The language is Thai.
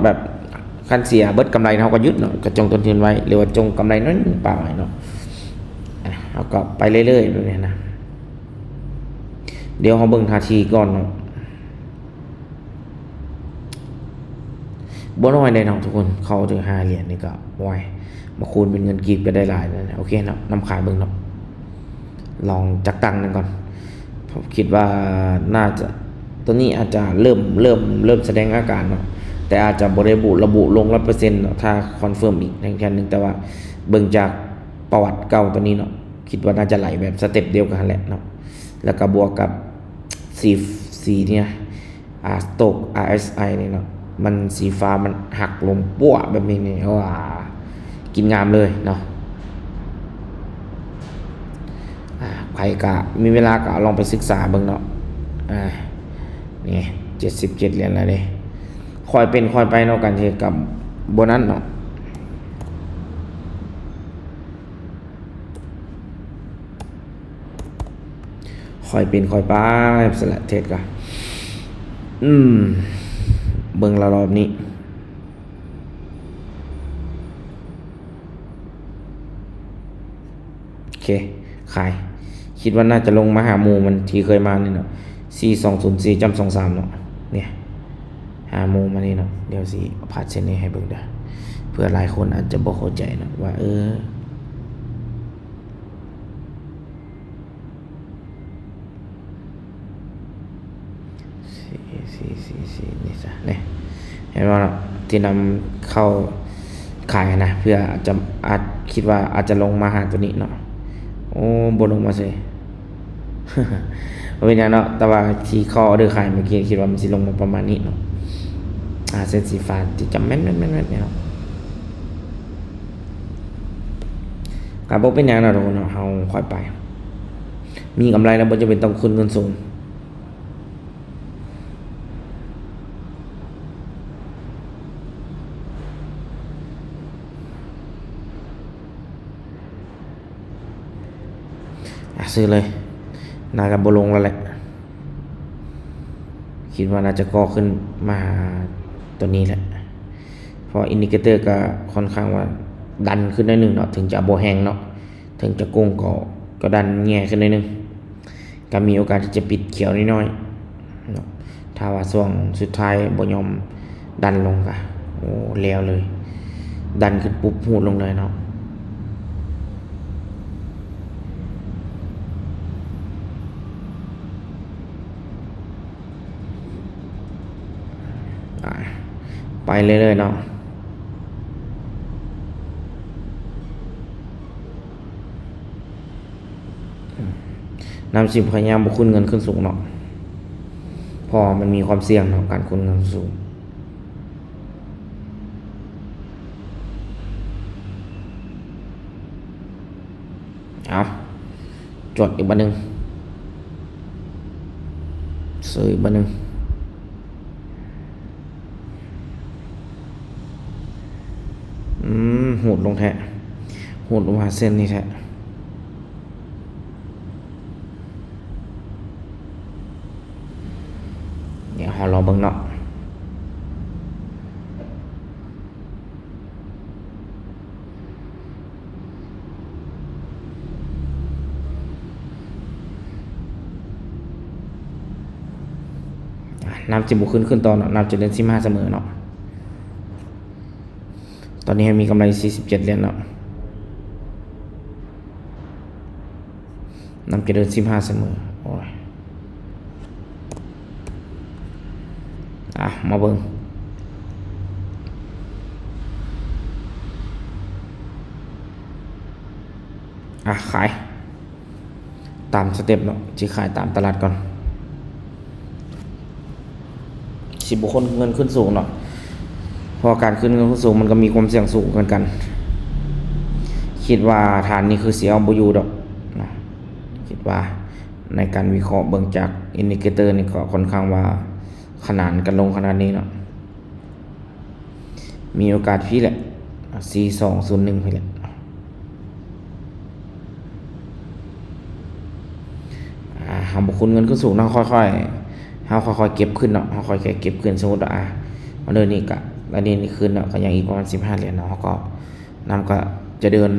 แบบคันเสียเบิดกำไรเขาก็ยึดเนาะก็จงต้นทุนไว้หรือว่าจงกำไรน้อยเปล่าเนาะเขาก็ไปเรื่อยๆแบบนี้นะเดี๋ยวเขาเบิ่งท่าทีก่อนเนาะบ่น้อยเลยเนาะทุกคนเขาถึง5 เหรียญนี่ก็ไวมาคูณเป็นเงินกีบก็ได้หลายแล้วนะโอเคเนาะนำขายเบิ่งเนาะลองจักตังนึงก่อนผมคิดว่าน่าจะตัวนี้อาจจะเริ่มแสดงอาการเนาะแต่อาจจะบ่ได้ระบุลง 100% เนาะถ้าคอนเฟิร์มอีกแค่นึงแต่ว่าเบิ่งจากประวัติเก่าตัวนี้เนาะคิดว่าน่าจะไหลแบบสเต็ปเดียวกันแหละเนาะแล้วก็บวกกับสีเนี่ยสโตก RSI นี่เนาะมันสีฟ้ามันหักลงปั้วแบบนี้นี่ว่ากินงามเลยเนาะใครกะมีเวลาก็ลองไปศึกษาเบิ่งเนาะนี่77 เหรียญแล้วเด้ค่อยเป็นค่อยไปเนาะกันที่กับโบนัสเนาะค่อยเป็นค่อยไปสละเทศกะเบิ่งละรอบนี้โอเคขายคิดว่าน่าจะลงมาหาหมู่มันที่เคยมานี่เนาะ4204.23เนาะเนี่ยหาหมู่มานี่เนาะเดี๋ยวสิพาดเส้นนี้ให้เบิ่งเด้อเพื่อหลายคนอาจจะบ่เข้าใจเนาะว่าสี่นี่จ้ะเนี่ยเห็นว่าที่นำเข้าขายนะเพื่ออาจคิดว่าอาจจะลงมาหาตัวนี้เนาะโอ้บ่ลงมาเลยเป็นอย่างเนาะแต่ว่าที่เข้าออเดอร์ขายเมื่อกี้คิดว่ามันสิลงมาประมาณนี้เนาะเส้นสีฟ้าที่จำแม่นเนี่ยเนาะการบอกเป็นอย่างเนาะทุกคนเนาะเฮาค่อยไปมีกำไรแล้วบ่จะเป็นต้องคืนเงินสูงซื้อเลยน่าจะบลงแล้วแหละคิดว่าน่าจะก่อขึ้นมาตัวนี้แหละเพราะอินดิเคเตอร์ก็ค่อนข้างว่าดันขึ้นได้หนึ่งเนาะถึงจะโบแหงเนาะถึงจะโกงก็ดันแง่ขึ้นได้หนึ่งก็มีโอกาสที่จะปิดเขียวนิดหน่อยเนาะถ้าว่าช่วงสุดท้ายบ่ยอมดันลงก็โอ้แล้วเลยดันขึ้นปุ๊บหูดลงเลยเนาะไปเรื่อยๆเนาะนำสิพยายามบุคุณเงินขึ้นสูงเนาะพอมันมีความเสี่ยงเนาะการคุณเงินสูงเอาจดอีกบันหนึ่งซื้ออีกบันหนึ่งหูดลงแทะหูดลงมาเส้นนี่แทะเดี๋ยวเราเบิ่งเนาะน้ำจิบุขึ้นตอนน้ำจะเล่น15เสมอเนาะตอนนี้มีกำไร47 เหรียญแล้วนำจะเดิน15เสมอโอ้ยมาเบิ่งขายตามสเต็ปเนาะจะขายตามตลาดก่อน10 บุคคลเงินขึ้นสูงเนาะพอการขึ้นเงินขึ้นสูงมันก็มีความเสี่ยงสูงเหมือนกันคิดว่าฐานนี้คือเสียเอาบ่อยู่ดอกนะคิดว่าในการวิเคราะห์เบิ่งจากอินดิเคเตอร์นี่ก็ค่อนข้างว่าขนาดกันลงขนาดนี้เนาะมีโอกาสพี่แหละ4201พี่แหละหาบุคคลเงินขึ้นสูงเนาะค่อยๆเฮาค่อยๆเก็บขึ้นเนาะเฮาค่อยๆเก็บขึ้นสมมุติว่าเดือนนี้ก็ แล้วนี่คืนเนาะก็ยังอีกประมาณ15 เหรียญเนาะเขาก็นำก็จะเดิน